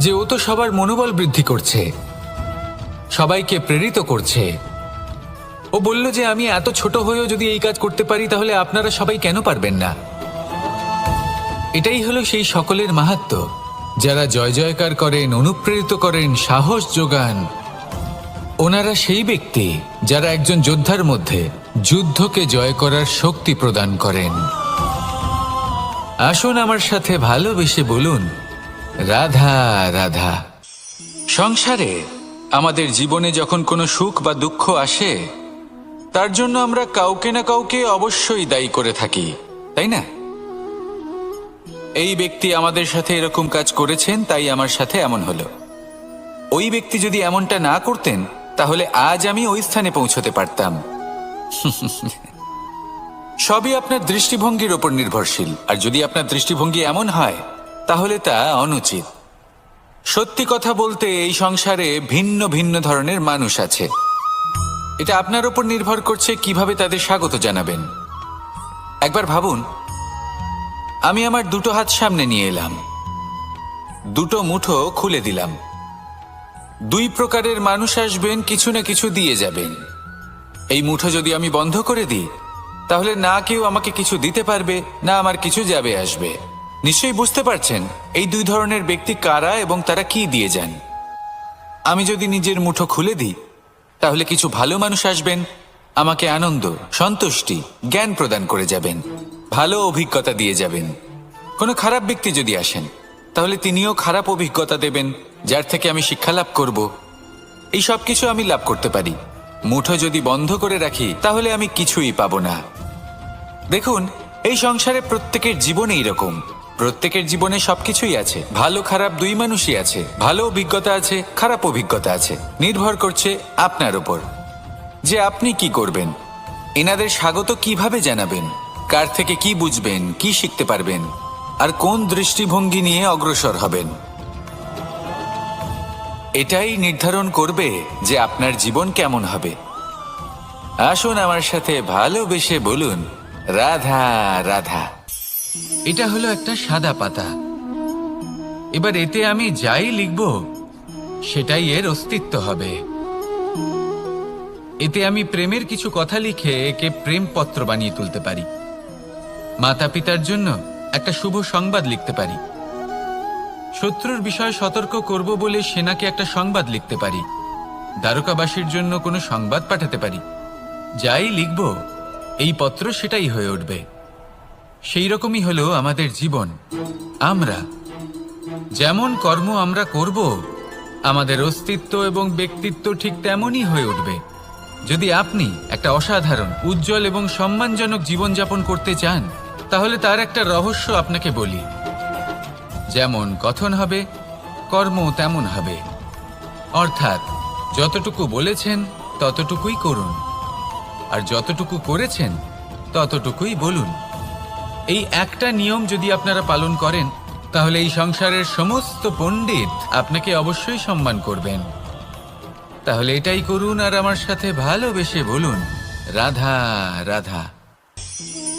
যে ও তো সবার মনোবল বৃদ্ধি করছে, সবাইকে প্রেরিত করছে। ও বলল যে আমি এত ছোট হয়েও যদি এই কাজ করতে পারি, তাহলে আপনারা সবাই কেন পারবেন না? এটাই হলো সেই সকলের মাহাত্ম্য, যারা জয় জয়কার করেন, অনুপ্রেরিত করেন, সাহস যোগান। ওনারা সেই ব্যক্তি যারা একজন যোদ্ধার মধ্যে যুদ্ধকে জয় করার শক্তি প্রদান করেন। আসুন আমার সাথে ভালোবেসে বলুন, রাধা রাধা। সংসারে আমাদের জীবনে যখন কোনো সুখ বা দুঃখ আসে, তার জন্য আমরা কাউকে না কাউকে অবশ্যই দায়ী করে থাকি, তাই না? এই ব্যক্তি আমাদের সাথে এরকম কাজ করেছেন, তাই আমার সাথে এমন হলো। ওই ব্যক্তি যদি এমনটা না করতেন, তাহলে আজ আমি ওই স্থানে পৌঁছতে পারতাম। সবই আপনার দৃষ্টিভঙ্গির ওপর নির্ভরশীল, আর যদি আপনার দৃষ্টিভঙ্গি এমন হয়, তাহলে তা অনুচিত। সত্যি কথা বলতে, এই সংসারে ভিন্ন ভিন্ন ধরনের মানুষ আছে। এটা আপনার ওপর নির্ভর করছে কিভাবে তাদের স্বাগত জানাবেন। একবার ভাবুন, আমি আমার দুটো হাত সামনে নিয়ে এলাম, দুটো মুঠো খুলে দিলাম। দুই প্রকারের মানুষ আসবেন, কিছু না কিছু দিয়ে যাবেন। এই মুঠো যদি আমি বন্ধ করে দিই, তাহলে না কেউ আমাকে কিছু দিতে পারবে, না আমার কিছু যাবে আসবে। নিশ্চয়ই বুঝতে পারছেন এই দুই ধরনের ব্যক্তি কারা এবং তারা কি দিয়ে যান। আমি যদি নিজের মুঠো খুলে দিই, তাহলে কিছু ভালো মানুষ আসবেন, আমাকে আনন্দ, সন্তুষ্টি, জ্ঞান প্রদান করে যাবেন, ভালো অভিজ্ঞতা দিয়ে যাবেন। কোনো খারাপ ব্যক্তি যদি আসেন, তাহলে তিনিও খারাপ অভিজ্ঞতা দেবেন, যার থেকে আমি শিক্ষা লাভ করব। এই সব কিছু আমি লাভ করতে পারি। মুঠো যদি বন্ধ করে রাখি, তাহলে আমি কিছুই পাবো না। দেখুন, এই সংসারে প্রত্যেকের জীবনে এইরকম। প্রত্যেকের জীবনে সবকিছুই আছে, ভালো খারাপ দুই মানুষই আছে। ভালো অভিজ্ঞতা আছে, খারাপ অভিজ্ঞতা আছে। নির্ভর করছে আপনার উপর যে আপনি কি করবেন, এনাদের স্বাগত কিভাবে জানাবেন, কার থেকে কি বুঝবেন, কি শিখতে পারবেন, আর কোন দৃষ্টিভঙ্গি নিয়ে অগ্রসর হবেন। এটাই নির্ধারণ করবে যে আপনার জীবন কেমন হবে। আসুন আমার সাথে ভালোবেসে বলুন, রাধা রাধা। এটা হলো একটা সাদা পাতা। এবার এতে আমি যাই লিখব, সেটাই এর অস্তিত্ব হবে। এতে আমি প্রেমের কিছু কথা লিখে একে প্রেমপত্র বানিয়ে তুলতে পারি। মাতা পিতার জন্য একটা শুভ সংবাদ লিখতে পারি। শত্রুর বিষয়ে সতর্ক করব বলে সেনাকে একটা সংবাদ লিখতে পারি। দ্বারকাবাসীর জন্য কোনো সংবাদ পাঠাতে পারি। যাই লিখব, এই পত্র সেটাই হয়ে উঠবে। সেই রকমই হলো আমাদের জীবন। আমরা যেমন কর্ম আমরা করব, আমাদের অস্তিত্ব এবং ব্যক্তিত্ব ঠিক তেমনই হয়ে উঠবে। যদি আপনি একটা অসাধারণ, উজ্জ্বল এবং সম্মানজনক জীবনযাপন করতে চান, তাহলে তার একটা রহস্য আপনাকে বলি। যেমন কথন হবে, কর্ম তেমন হবে। অর্থাৎ যতটুকু বলেছেন ততটুকুই করুন, আর যতটুকু করেছেন ততটুকুই বলুন। এই একটা নিয়ম যদি আপনারা পালন করেন, তাহলে এই সংসারের সমস্ত পণ্ডিত আপনাকে অবশ্যই সম্মান করবেন। তাহলে এটাই করুন, আর আমার সাথে ভালোবেসে বলুন, রাধা রাধা।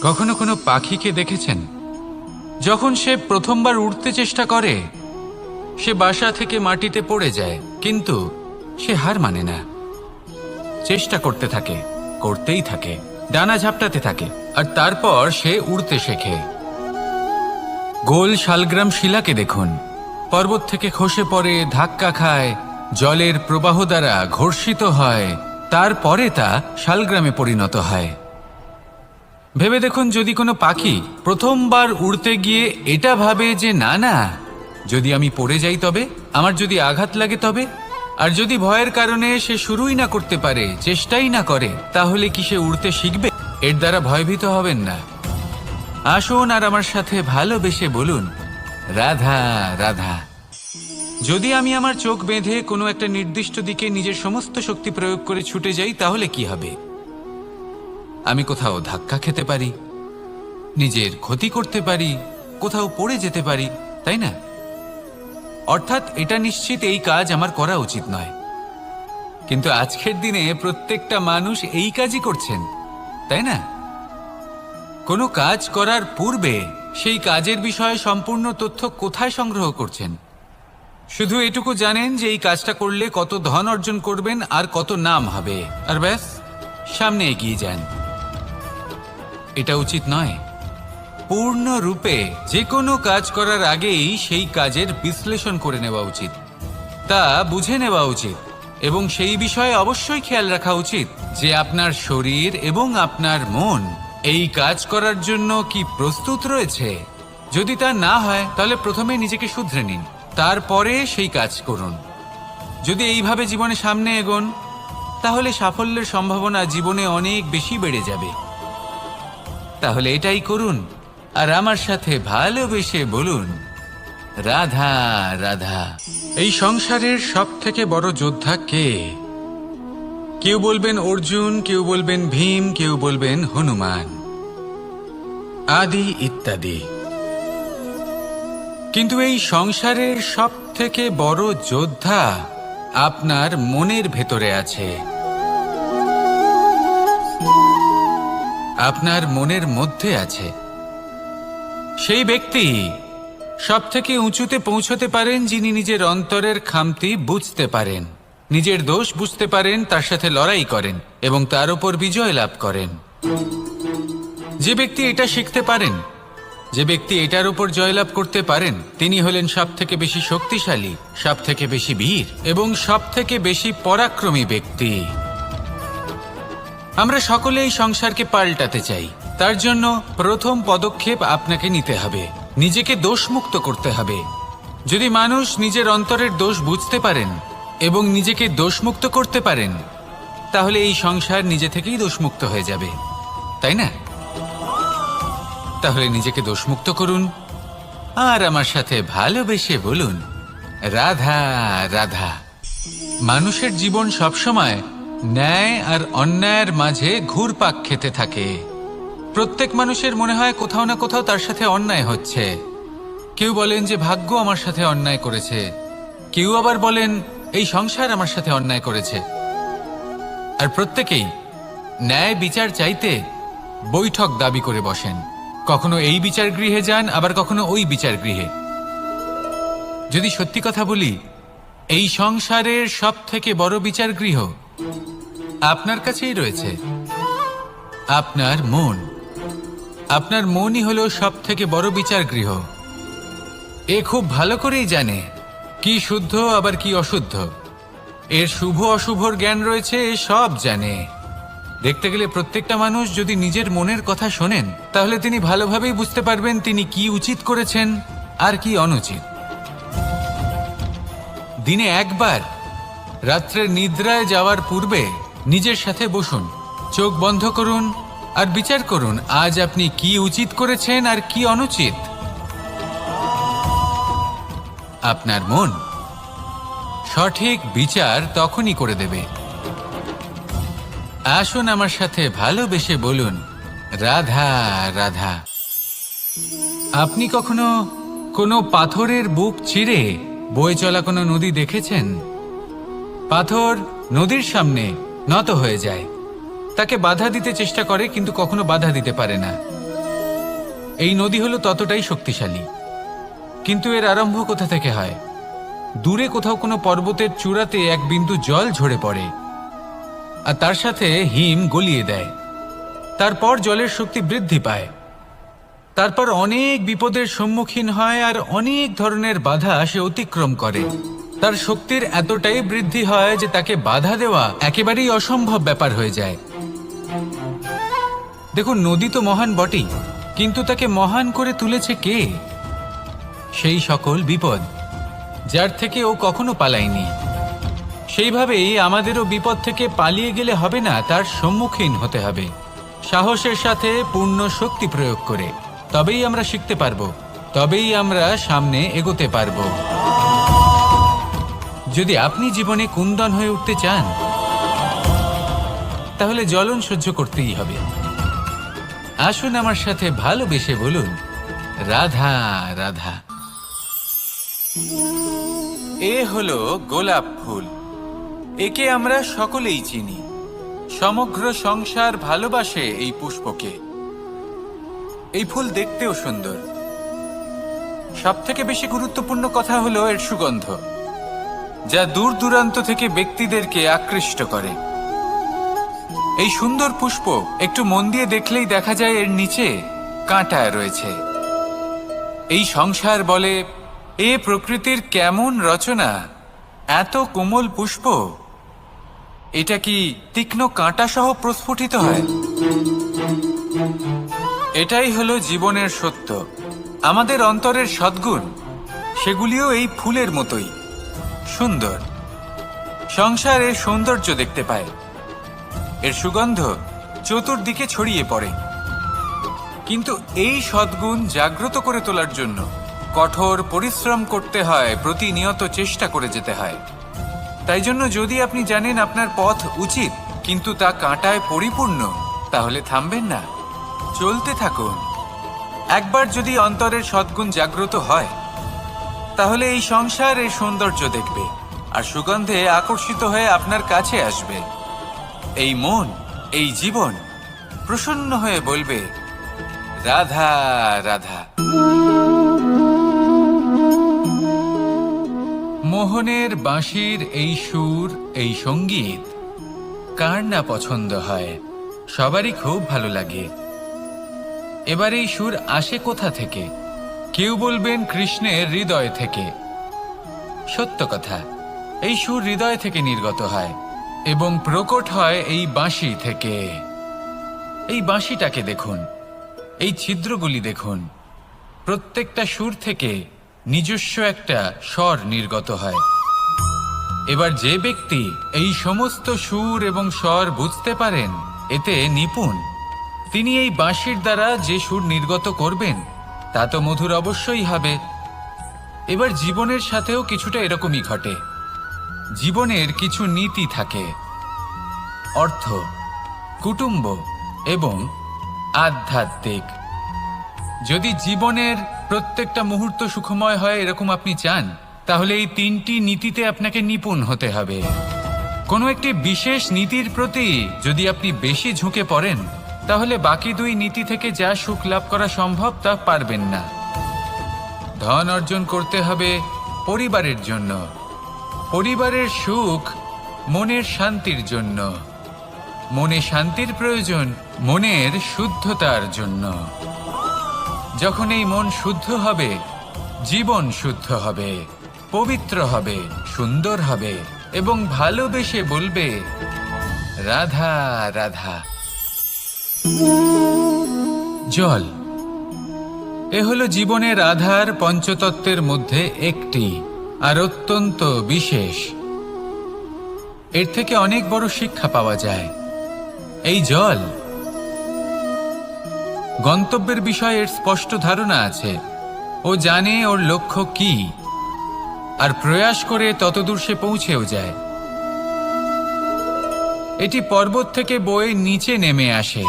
কখনো কোনো পাখিকে দেখেছেন? যখন সে প্রথমবার উড়তে চেষ্টা করে, সে বাসা থেকে মাটিতে পড়ে যায়, কিন্তু সে হার মানে না। চেষ্টা করতে থাকে, করতেই থাকে, ডানা ঝাপটাতে থাকে, আর তারপর সে উড়তে শেখে। গোল শালগ্রাম শিলাকে দেখুন, পর্বত থেকে খসে পড়ে, ধাক্কা খায়, জলের প্রবাহ দ্বারা ঘর্ষিত হয়, তারপরে তা শালগ্রামে পরিণত হয়। ভেবে দেখুন, যদি কোনো পাখি প্রথমবার উড়তে গিয়ে এটা ভাবে যে না না, যদি আমি পড়ে যাই তবে, আমার যদি আঘাত লাগে তবে, আর যদি ভয়ের কারণে সে শুরুই না করতে পারে, চেষ্টাই না করে, তাহলে কি সে উড়তে শিখবে? এর দ্বারা ভয়ভীত হবেন না। আসুন আর আমার সাথে ভালোবেসে বলুন, রাধা রাধা। যদি আমি আমার চোখ বেঁধে কোনো একটা নির্দিষ্ট দিকে নিজের সমস্ত শক্তি প্রয়োগ করে ছুটে যাই, তাহলে কি হবে? আমি কোথাও ধাক্কা খেতে পারি, নিজের ক্ষতি করতে পারি, কোথাও পড়ে যেতে পারি, তাই না? অর্থাৎ এটা নিশ্চিত এই কাজ আমার করা উচিত নয়। কিন্তু আজকের দিনে প্রত্যেকটা মানুষ এই কাজই করছেন, তাই না? কোনো কাজ করার পূর্বে সেই কাজের বিষয়ে সম্পূর্ণ তথ্য কোথায় সংগ্রহ করছেন? শুধু এটুকু জানেন যে এই কাজটা করলে কত ধন অর্জন করবেন আর কত নাম হবে, আর ব্যাস সামনে এগিয়ে যান। এটা উচিত নয়। পূর্ণরূপে যে কোনো কাজ করার আগেই সেই কাজের বিশ্লেষণ করে নেওয়া উচিত, তা বুঝে নেওয়া উচিত, এবং সেই বিষয়ে অবশ্যই খেয়াল রাখা উচিত যে আপনার শরীর এবং আপনার মন এই কাজ করার জন্য কি প্রস্তুত রয়েছে। যদি তা না হয়, তাহলে প্রথমে নিজেকে শুধরে নিন, তারপরে সেই কাজ করুন। যদি এইভাবে জীবনে সামনে এগোন, তাহলে সাফল্যের সম্ভাবনা জীবনে অনেক বেশি বেড়ে যাবে। তাহলে এটাই করুন, আর আমার সাথে ভালোবেসে বলুন, রাধা রাধা। এই সংসারের সব থেকে বড় যোদ্ধা কে? কেউ বলবেন অর্জুন, কেউ বলবেন ভীম, কেউ বলবেন হনুমান, আদি ইত্যাদি। কিন্তু এই সংসারের সব থেকে বড় যোদ্ধা আপনার মনের ভেতরে আছে, আপনার মনের মধ্যে আছে। সেই ব্যক্তি সব থেকে উঁচুতে পৌঁছতে পারেন যিনি নিজের অন্তরের খামতি বুঝতে পারেন, নিজের দোষ বুঝতে পারেন, তার সাথে লড়াই করেন এবং তার উপর বিজয় লাভ করেন। যে ব্যক্তি এটা শিখতে পারেন, যে ব্যক্তি এটার উপর জয়লাভ করতে পারেন, তিনি হলেন সব থেকে বেশি শক্তিশালী, সব থেকে বেশি বীর এবং সব থেকে বেশি পরাক্রমী ব্যক্তি। আমরা সকলে এই সংসারকে পাল্টাতে চাই। তার জন্য প্রথম পদক্ষেপ আপনাকে নিতে হবে, নিজেকে দোষমুক্ত করতে হবে। যদি মানুষ নিজের অন্তরের দোষ বুঝতে পারেন এবং নিজেকে দোষমুক্ত করতে পারেন, তাহলে এই সংসার নিজে থেকেই দোষমুক্ত হয়ে যাবে, তাই না? তাহলে নিজেকে দোষমুক্ত করুন আর আমার সাথে ভালোবেসে বলুন, রাধা রাধা। মানুষের জীবন সবসময় ন্যায় আর অন্যায়ের মাঝে ঘুরপাক খেতে থাকে। প্রত্যেক মানুষের মনে হয় কোথাও না কোথাও তার সাথে অন্যায় হচ্ছে। কেউ বলেন যে ভাগ্য আমার সাথে অন্যায় করেছে, কেউ আবার বলেন এই সংসার আমার সাথে অন্যায় করেছে। আর প্রত্যেকেই ন্যায় বিচার চাইতে বৈঠক দাবি করে বসেন। কখনো এই বিচার গৃহে যান, আবার কখনো ওই বিচার গৃহে। যদি সত্যি কথা বলি, এই সংসারের সব থেকে বড় বিচার গৃহ আপনার কাছেই রয়েছে, আপনার মন। আপনার মনই হলো সব থেকে বড় বিচার গৃহ। এ খুব ভালো করেই জানে কি শুদ্ধ আবার কি অশুদ্ধ, এর শুভ অশুভর জ্ঞান রয়েছে, এ সব জানে। দেখতে গেলে প্রত্যেকটা মানুষ যদি নিজের মনের কথা শোনেন, তাহলে তিনি ভালোভাবেই বুঝতে পারবেন তিনি কি উচিত করেছেন আর কি অনুচিত। দিনে একবার রাত্রের নিদ্রায় যাওয়ার পূর্বে নিজের সাথে বসুন, চোখ বন্ধ করুন আর বিচার করুন আজ আপনি কি উচিত করেছেন আর কি অনুচিত। আপনার মন সঠিক বিচার তখনই করে দেবে। আসুন আমার সাথে ভালোবেসে বলুন, রাধা রাধা। আপনি কখনো কোনো পাথরের বুক চিরে বয়ে চলা কোনো নদী দেখেছেন? পাথর নদীর সামনে নত হয়ে যায়, তাকে বাধা দিতে চেষ্টা করে কিন্তু কখনো বাধা দিতে পারে না। এই নদী হলো ততটাই শক্তিশালী, কিন্তু এর আরম্ভ কোথা থেকে হয়? দূরে কোথাও কোনো পর্বতের চূড়াতে এক বিন্দু জল ঝরে পড়ে আর তার সাথে হিম গলিয়ে দেয়। তারপর জলের শক্তি বৃদ্ধি পায়, তারপর অনেক বিপদের সম্মুখীন হয় আর অনেক ধরনের বাধা সে অতিক্রম করে। তার শক্তির এতটাই বৃদ্ধি হয় যে তাকে বাধা দেওয়া একেবারেই অসম্ভব ব্যাপার হয়ে যায়। দেখুন, নদী তো মহান বটেই, কিন্তু তাকে মহান করে তুলেছে কে? সেই সকল বিপদ যার থেকে ও কখনো পালায়নি। সেইভাবেই আমাদেরও বিপদ থেকে পালিয়ে গেলে হবে না, তার সম্মুখীন হতে হবে সাহসের সাথে, পূর্ণ শক্তি প্রয়োগ করে। তবেই আমরা শিখতে পারবো, তবেই আমরা সামনে এগোতে পারবো। যদি আপনি জীবনে কুন্দন হয়ে উঠতে চান, তাহলে জ্বলন সহ্য করতেই হবে। আসুন আমার সাথে ভালোবেসে বলুন, রাধা রাধা। এ হলো গোলাপ ফুল। একে আমরা সকলেই চিনি। সমগ্র সংসার ভালোবাসে এই পুষ্পকে। এই ফুল দেখতেও সুন্দর। সবথেকে বেশি গুরুত্বপূর্ণ কথা হলো এর সুগন্ধ, যা দূর দূরান্ত থেকে ব্যক্তিদেরকে আকৃষ্ট করে। এই সুন্দর পুষ্প একটু মন দিয়ে দেখলেই দেখা যায় এর নিচে কাঁটা রয়েছে। এই সংসার বলে, এ প্রকৃতির কেমন রচনা, এত কোমল পুষ্প, এটা কি তীক্ষ্ণ কাঁটা সহ প্রস্ফুটিত হয়? এটাই হলো জীবনের সত্য। আমাদের অন্তরের সদ্গুণ, সেগুলিও এই ফুলের মতোই সুন্দর। সংসার এর সৌন্দর্য দেখতে পায়, এর সুগন্ধ চতুর্দিকে ছড়িয়ে পড়ে। কিন্তু এই সদ্গুণ জাগ্রত করে তোলার জন্য কঠোর পরিশ্রম করতে হয়, প্রতিনিয়ত চেষ্টা করে যেতে হয়। তাই জন্য যদি আপনি জানেন আপনার পথ উচিত কিন্তু তা কাঁটায় পরিপূর্ণ, তাহলে থামবেন না, চলতে থাকুন। একবার যদি অন্তরের সদ্গুণ জাগ্রত হয়, তাহলে এই সংসার এর সৌন্দর্য দেখবে আর সুগন্ধে আকর্ষিত হয়ে আপনার কাছে আসবে। এই মন, এই জীবন প্রসন্ন হয়ে বলবে, রাধা রাধা। মোহনের বাঁশির এই সুর, এই সঙ্গীত কার না পছন্দ হয়? সবারই খুব ভালো লাগে। এবার এই সুর আসে কোথা থেকে? কেউ বলবেন কৃষ্ণের হৃদয় থেকে। সত্য কথা, এই সুর হৃদয় থেকে নির্গত হয় এবং প্রকট হয় এই বাঁশি থেকে। এই বাঁশিটাকে দেখুন, এই ছিদ্রগুলি দেখুন, প্রত্যেকটা সুর থেকে নিজস্ব একটা স্বর নির্গত হয়। এবার যে ব্যক্তি এই সমস্ত সুর এবং স্বর বুঝতে পারেন, এতে নিপুণ, তিনি এই বাঁশির দ্বারা যে সুর নির্গত করবেন তা তো মধুর অবশ্যই হবে। এবার জীবনের সাথেও কিছুটা এরকমই ঘটে। জীবনের কিছু নীতি থাকে, অর্থ, কুটুম্ব এবং আধ্যাত্মিক। যদি জীবনের প্রত্যেকটা মুহূর্ত সুখময় হয় এরকম আপনি চান, তাহলে এই তিনটি নীতিতে আপনাকে নিপুণ হতে হবে। কোনো একটি বিশেষ নীতির প্রতি যদি আপনি বেশি ঝুঁকে পড়েন, তাহলে বাকি দুই নীতি থেকে যা সুখ লাভ করা সম্ভব তা পারবেন না। ধন অর্জন করতে হবে পরিবারের জন্য, পরিবারের সুখ মনের শান্তির জন্য, মনে শান্তির প্রয়োজন মনের শুদ্ধতার জন্য। যখন এই মন শুদ্ধ হবে, জীবন শুদ্ধ হবে, পবিত্র হবে, সুন্দর হবে এবং ভালোবেসে বলবে, রাধা রাধা। জল, এ হলো জীবনের আধার, পঞ্চতত্ত্বের মধ্যে একটি, আর অত্যন্ত বিশেষ। এর থেকে অনেক বড় শিক্ষা পাওয়া যায়। এই জল, গন্তব্যের বিষয়ে এর স্পষ্ট ধারণা আছে। ও জানে ওর লক্ষ্য কি, আর প্রয়াস করে ততদূর সে পৌঁছেও যায়। এটি পর্বত থেকে বয়ে নিচে নেমে আসে,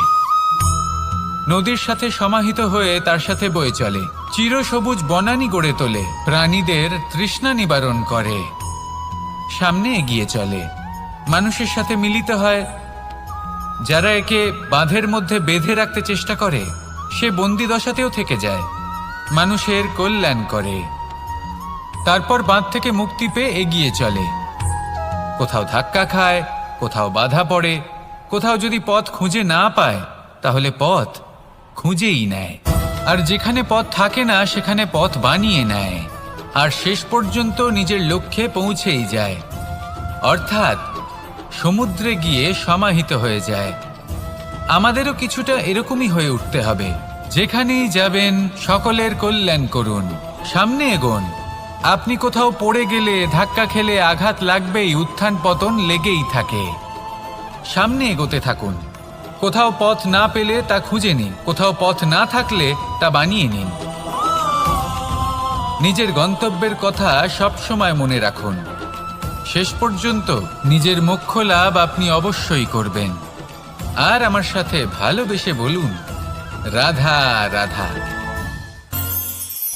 নদীর সাথে সমাহিত হয়ে তার সাথে বয়ে চলে, চিরসবুজ বনানী গড়ে তোলে, প্রাণীদের তৃষ্ণা নিবারণ করে, সামনে এগিয়ে চলে, মানুষের সাথে মিলিত হয়। যারা একে বাঁধের মধ্যে বেঁধে রাখতে চেষ্টা করে, সে বন্দি দশাতেও থেকে যায়, মানুষের কল্যাণ করে। তারপর বাঁধ থেকে মুক্তি পেয়ে এগিয়ে চলে, কোথাও ধাক্কা খায়, কোথাও বাধা পড়ে, কোথাও যদি পথ খুঁজে না পায় তাহলে পথ খুঁজেই নেয়, আর যেখানে পথ থাকে না সেখানে পথ বানিয়ে নেয়। আর শেষ পর্যন্ত নিজের লক্ষ্যে পৌঁছেই যায়, অর্থাৎ সমুদ্রে গিয়ে সমাহিত হয়ে যায়। আমাদেরও কিছুটা এরকমই হয়ে উঠতে হবে। যেখানেই যাবেন সকলের কল্যাণ করুন, সামনে এগোন। আপনি কোথাও পড়ে গেলে, ধাক্কা খেলে আঘাত লাগবেই, উত্থান পতন লেগেই থাকে। সামনে এগোতে থাকুন। কোথাও পথ না পেলে তা খুঁজে নিন, কোথাও পথ না থাকলে তা বানিয়ে নিন। নিজের গন্তব্যের কথা সবসময় মনে রাখুন। শেষ পর্যন্ত নিজের মোক্ষ লাভ আপনি অবশ্যই করবেন। আর আমার সাথে ভালোবেসে বলুন, রাধা রাধা।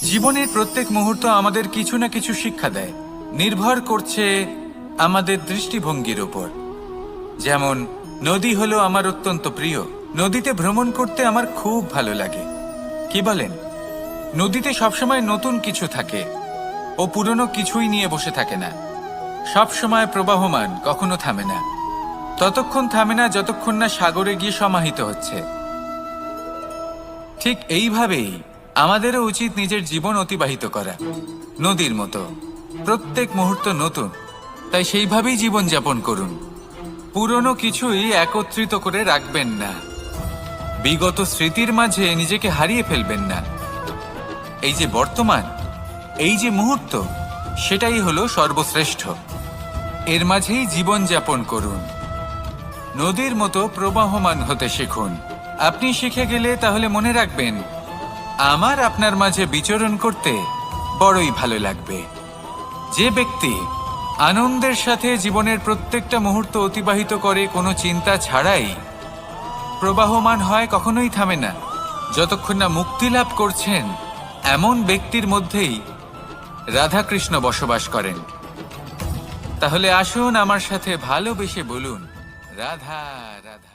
জীবনের প্রত্যেক মুহূর্ত আমাদের কিছু না কিছু শিক্ষা দেয়, নির্ভর করছে আমাদের দৃষ্টিভঙ্গির উপর। যেমন নদী হলো আমার অত্যন্ত প্রিয়। নদীতে ভ্রমণ করতে আমার খুব ভালো লাগে। কি বলেন? নদীতে সবসময় নতুন কিছু থাকে, ও পুরনো কিছুই নিয়ে বসে থাকে না। সবসময় প্রবাহমান, কখনো থামে না। ততক্ষণ থামে না যতক্ষণ না সাগরে গিয়ে সমাহিত হচ্ছে। ঠিক এইভাবেই আমাদেরও উচিত নিজের জীবন অতিবাহিত করা, নদীর মতো। প্রত্যেক মুহূর্ত নতুন, তাই সেইভাবেই জীবন যাপন করুন। পুরনো কিছুই একত্রিত করে রাখবেন না, বিগত স্মৃতির মাঝে নিজেকে হারিয়ে ফেলবেন না। এই যে বর্তমান, এই যে মুহূর্ত, সেটাই হলো সর্বশ্রেষ্ঠ। এর মাঝেই জীবন যাপন করুন। নদীর মতো প্রবাহমান হতে শিখুন। আপনি শিখে গেলে তাহলে মনে রাখবেন, আমার আপনার মাঝে বিচরণ করতে বড়ই ভালো লাগবে। যে ব্যক্তি আনন্দের সাথে জীবনের প্রত্যেকটা মুহূর্ত অতিবাহিত করে কোনো চিন্তা ছাড়াই, প্রবাহমান হয়, কখনোই থামে না, যতক্ষণ না মুক্তি লাভ করছেন, এমন ব্যক্তির মধ্যেই রাধাকৃষ্ণ বসবাস করেন। তাহলে আসুন আমার সাথে ভালোবেসে বলুন, রাধা রাধা।